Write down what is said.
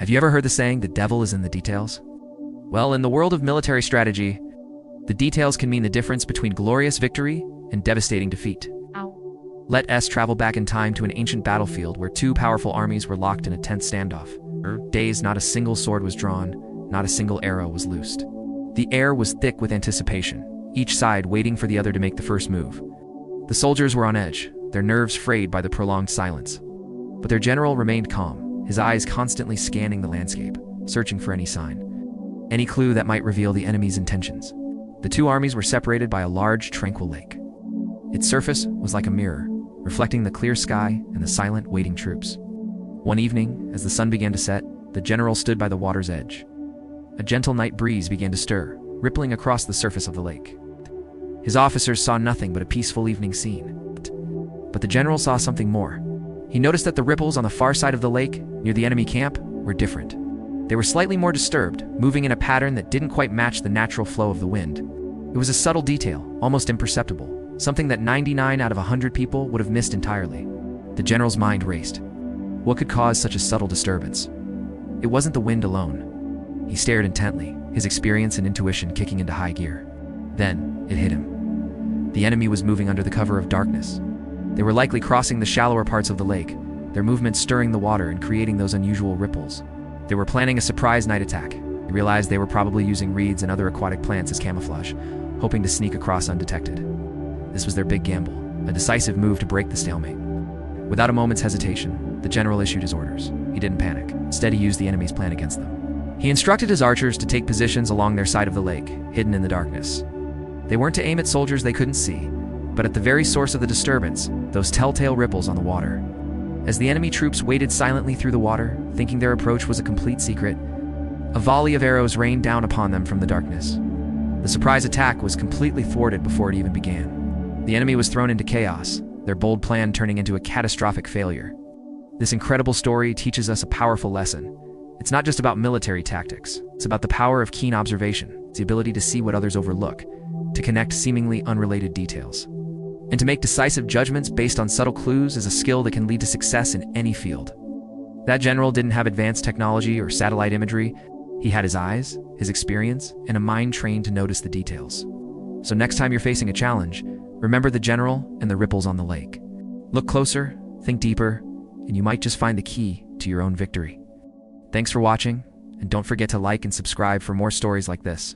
Have you ever heard the saying, the devil is in the details? Well, in the world of military strategy, the details can mean the difference between glorious victory and devastating defeat. Let us travel back in time to an ancient battlefield where two powerful armies were locked in a tense standoff. For days, not a single sword was drawn, not a single arrow was loosed. The air was thick with anticipation, each side waiting for the other to make the first move. The soldiers were on edge, their nerves frayed by the prolonged silence. But their general remained calm, his eyes constantly scanning the landscape, searching for any sign, any clue that might reveal the enemy's intentions. The two armies were separated by a large, tranquil lake. Its surface was like a mirror, reflecting the clear sky and the silent, waiting troops. One evening, as the sun began to set, the general stood by the water's edge. A gentle night breeze began to stir, rippling across the surface of the lake. His officers saw nothing but a peaceful evening scene. But the general saw something more. He noticed that the ripples on the far side of the lake, near the enemy camp, were different. They were slightly more disturbed, moving in a pattern that didn't quite match the natural flow of the wind. It was a subtle detail, almost imperceptible, something that 99 out of 100 people would have missed entirely. The general's mind raced. What could cause such a subtle disturbance? It wasn't the wind alone. He stared intently, his experience and intuition kicking into high gear. Then, it hit him. The enemy was moving under the cover of darkness. They were likely crossing the shallower parts of the lake, their movements stirring the water and creating those unusual ripples. They were planning a surprise night attack. He realized they were probably using reeds and other aquatic plants as camouflage, hoping to sneak across undetected. This was their big gamble, a decisive move to break the stalemate. Without a moment's hesitation, the general issued his orders. He didn't panic. Instead, he used the enemy's plan against them. He instructed his archers to take positions along their side of the lake, hidden in the darkness. They weren't to aim at soldiers they couldn't see, but at the very source of the disturbance, those telltale ripples on the water. As the enemy troops waded silently through the water, thinking their approach was a complete secret, a volley of arrows rained down upon them from the darkness. The surprise attack was completely thwarted before it even began. The enemy was thrown into chaos, their bold plan turning into a catastrophic failure. This incredible story teaches us a powerful lesson. It's not just about military tactics. It's about the power of keen observation, it's the ability to see what others overlook, to connect seemingly unrelated details. And to make decisive judgments based on subtle clues is a skill that can lead to success in any field. That general didn't have advanced technology or satellite imagery. He had his eyes, his experience, and a mind trained to notice the details. So next time you're facing a challenge, remember the general and the ripples on the lake. Look closer, think deeper, and you might just find the key to your own victory. Thanks for watching, and don't forget to like and subscribe for more stories like this.